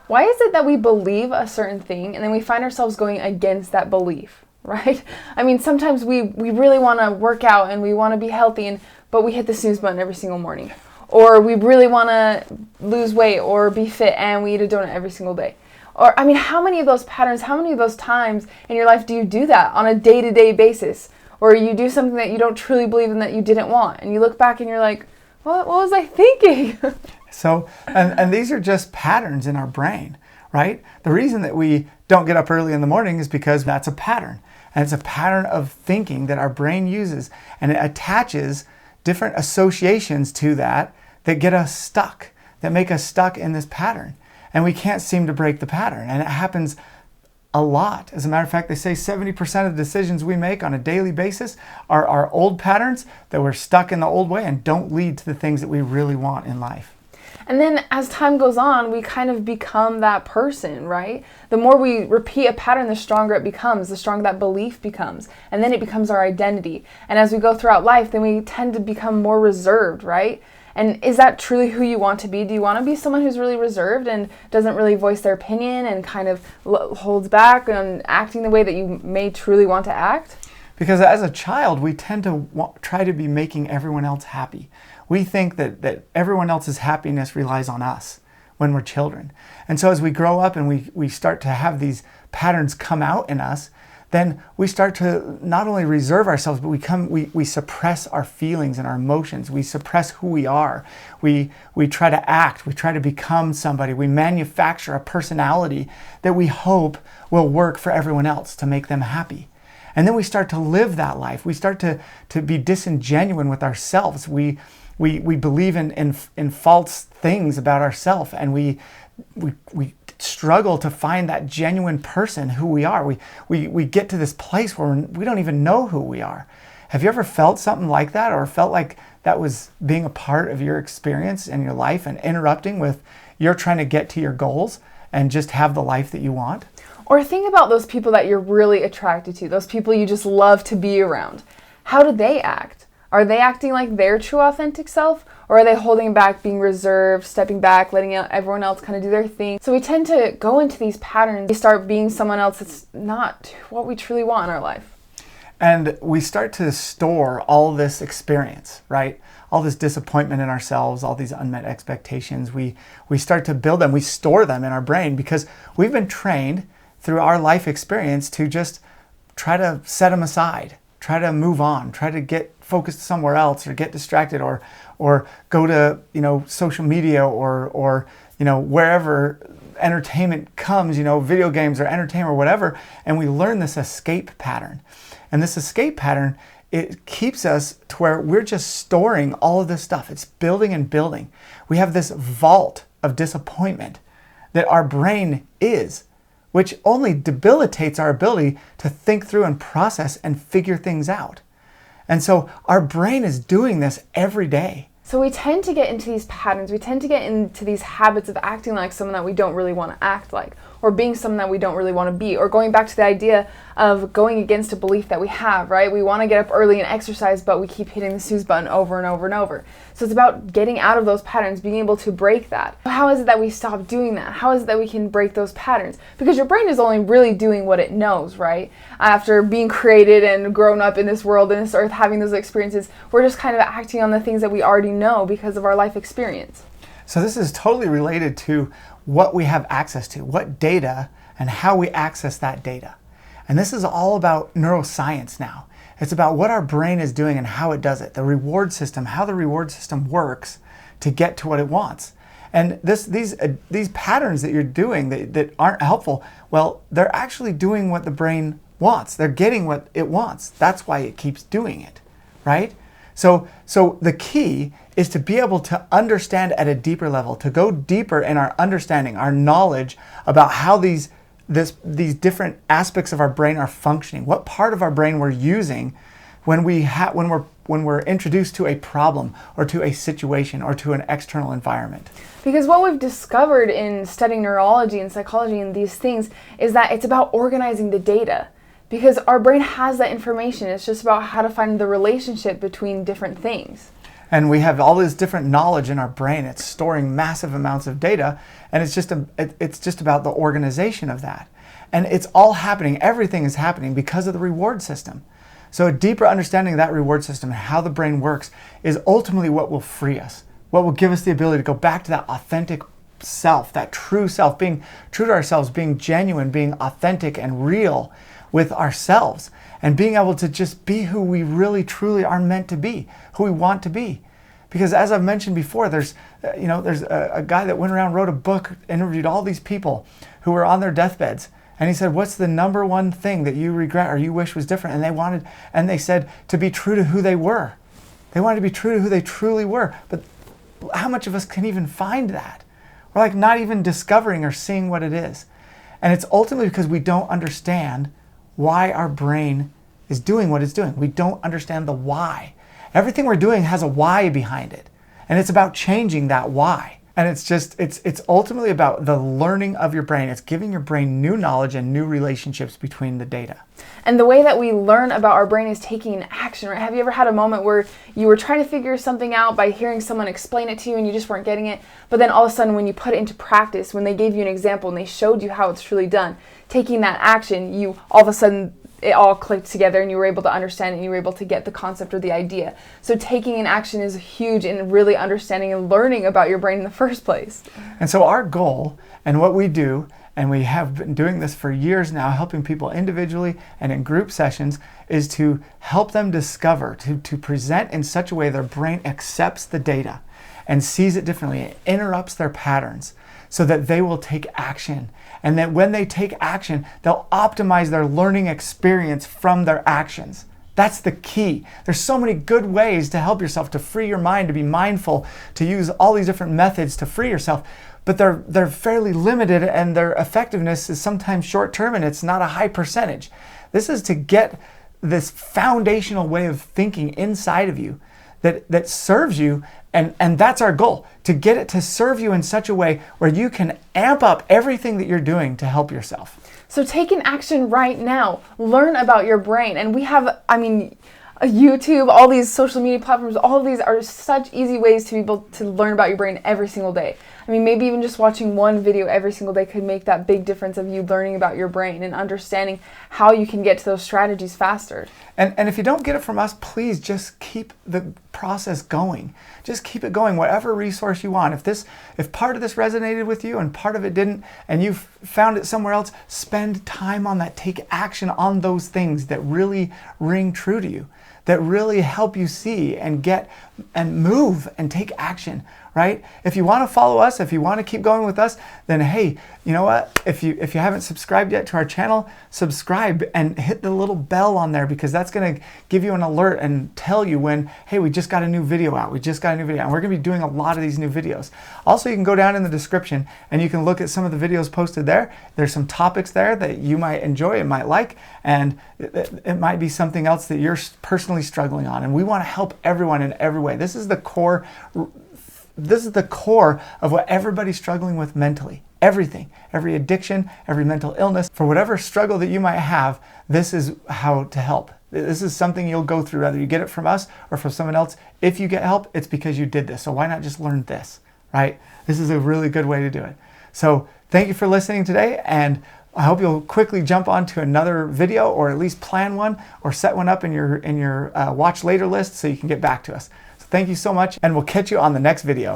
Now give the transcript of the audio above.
Why is it that we believe a certain thing and then we find ourselves going against that belief, right? I mean, sometimes we really want to work out and we want to be healthy, but we hit the snooze button every single morning. Or we really want to lose weight or be fit and we eat a donut every single day. Or, I mean, how many of those patterns, how many of those times in your life do you do that on a day-to-day basis? Or you do something that you don't truly believe in that you didn't want. And you look back and you're like, what was I thinking? So, and these are just patterns in our brain, right? The reason that we don't get up early in the morning is because that's a pattern. And it's a pattern of thinking that our brain uses. And it attaches different associations to that get us stuck, that make us stuck in this pattern. And we can't seem to break the pattern. And it happens a lot. As a matter of fact, they say 70% of the decisions we make on a daily basis are our old patterns that we're stuck in the old way and don't lead to the things that we really want in life. And then as time goes on, we kind of become that person, right? The more we repeat a pattern, the stronger it becomes, the stronger that belief becomes. And then it becomes our identity. And as we go throughout life, then we tend to become more reserved, right? And is that truly who you want to be? Do you want to be someone who's really reserved and doesn't really voice their opinion and kind of holds back on acting the way that you may truly want to act? Because as a child, we tend to try to be making everyone else happy. We think that everyone else's happiness relies on us when we're children. And so as we grow up and we start to have these patterns come out in us, then we start to not only reserve ourselves, but we suppress our feelings and our emotions. We suppress who we are. We try to act. We try to become somebody. We manufacture a personality that we hope will work for everyone else to make them happy. And then we start to live that life. We start to be disingenuous with ourselves. We believe in false things about ourselves, and we struggle to find that genuine person who we are. We get to this place where we don't even know who we are. Have you ever felt something like that, or felt like that was being a part of your experience in your life and interrupting with you're trying to get to your goals and just have the life that you want? Or think about those people that you're really attracted to, those people you just love to be around. How do they act? Are they acting like their true authentic self? Or are they holding back, being reserved, stepping back, letting everyone else kind of do their thing? So we tend to go into these patterns. We start being someone else that's not what we truly want in our life. And we start to store all this experience, right? All this disappointment in ourselves, all these unmet expectations. We start to build them. We store them in our brain because we've been trained through our life experience to just try to set them aside, try to move on, try to get focused somewhere else or get distracted or go to, social media or wherever entertainment comes, video games or entertainment or whatever. And we learn this escape pattern. And this escape pattern, it keeps us to where we're just storing all of this stuff. It's building and building. We have this vault of disappointment that our brain is, which only debilitates our ability to think through and process and figure things out. And so our brain is doing this every day. So we tend to get into these patterns. We tend to get into these habits of acting like someone that we don't really want to act like, or being someone that we don't really want to be, or going back to the idea of going against a belief that we have, right? We want to get up early and exercise, but we keep hitting the snooze button over and over and over. So it's about getting out of those patterns, being able to break that. How is it that we stop doing that? How is it that we can break those patterns? Because your brain is only really doing what it knows, right? After being created and grown up in this world and this earth, having those experiences, we're just kind of acting on the things that we already know because of our life experience. So this is totally related to what we have access to, what data, and how we access that data. And this is all about neuroscience now. It's about what our brain is doing and how it does it, the reward system, how the reward system works to get to what it wants. And these patterns that you're doing that aren't helpful, well, they're actually doing what the brain wants. They're getting what it wants. That's why it keeps doing it, right? So the key is to be able to understand at a deeper level, to go deeper in our understanding, our knowledge about how these different aspects of our brain are functioning, what part of our brain we're using when we're introduced to a problem or to a situation or to an external environment. Because what we've discovered in studying neurology and psychology and these things is that it's about organizing the data. Because our brain has that information. It's just about how to find the relationship between different things. And we have all this different knowledge in our brain. It's storing massive amounts of data, and it's just about the organization of that. And it's all happening, everything is happening because of the reward system. So a deeper understanding of that reward system and how the brain works is ultimately what will free us, what will give us the ability to go back to that authentic self, that true self, being true to ourselves, being genuine, being authentic and real with ourselves, and being able to just be who we really truly are meant to be, who we want to be. Because as I've mentioned before, there's a guy that went around, wrote a book, interviewed all these people who were on their deathbeds. And he said, what's the number one thing that you regret or you wish was different? And they said to be true to who they were. They wanted to be true to who they truly were. But how much of us can even find that? We're like not even discovering or seeing what it is. And it's ultimately because we don't understand why our brain is doing what it's doing. We don't understand the why. Everything we're doing has a why behind it. And it's about changing that why. And it's ultimately about the learning of your brain. It's giving your brain new knowledge and new relationships between the data. And the way that we learn about our brain is taking action, right? Have you ever had a moment where you were trying to figure something out by hearing someone explain it to you and you just weren't getting it? But then all of a sudden when you put it into practice, when they gave you an example and they showed you how it's truly done, taking that action, you all of a sudden it all clicked together and you were able to understand it and you were able to get the concept or the idea. So taking an action is huge in really understanding and learning about your brain in the first place. And so our goal and what we do, and we have been doing this for years now, helping people individually and in group sessions, is to help them discover, to present in such a way their brain accepts the data and sees it differently. It interrupts their patterns so that they will take action. And that when they take action, they'll optimize their learning experience from their actions. That's the key. There's so many good ways to help yourself, to free your mind, to be mindful, to use all these different methods to free yourself. But they're fairly limited and their effectiveness is sometimes short-term and it's not a high percentage. This is to get this foundational way of thinking inside of you that serves you, and that's our goal, to get it to serve you in such a way where you can amp up everything that you're doing to help yourself. So take an action right now. Learn about your brain. And we have, YouTube, all these social media platforms, all of these are such easy ways to be able to learn about your brain every single day. Maybe even just watching one video every single day could make that big difference of you learning about your brain and understanding how you can get to those strategies faster. And if you don't get it from us, please just keep the process going. Just keep it going, whatever resource you want. If part of this resonated with you and part of it didn't, and you've found it somewhere else, spend time on that. Take action on those things that really ring true to you, that really help you see and get and move and take action, right? If you want to follow us, if you want to keep going with us, then hey, you know what? If you haven't subscribed yet to our channel, subscribe and hit the little bell on there, because that's going to give you an alert and tell you when, hey, we just got a new video out. We just got a new video, and we're going to be doing a lot of these new videos. Also, you can go down in the description and you can look at some of the videos posted there. There's some topics there that you might enjoy and might like, and it might be something else that you're personally struggling on. And we want to help everyone in every way. This is the core of what everybody's struggling with mentally. Everything, every addiction, every mental illness, for whatever struggle that you might have, this is how to help. This is something you'll go through, whether you get it from us or from someone else. If you get help, it's because you did this. So why not just learn this, right? This is a really good way to do it. So thank you for listening today, and I hope you'll quickly jump onto another video, or at least plan one or set one up in your watch later list so you can get back to us. So thank you so much, and we'll catch you on the next video.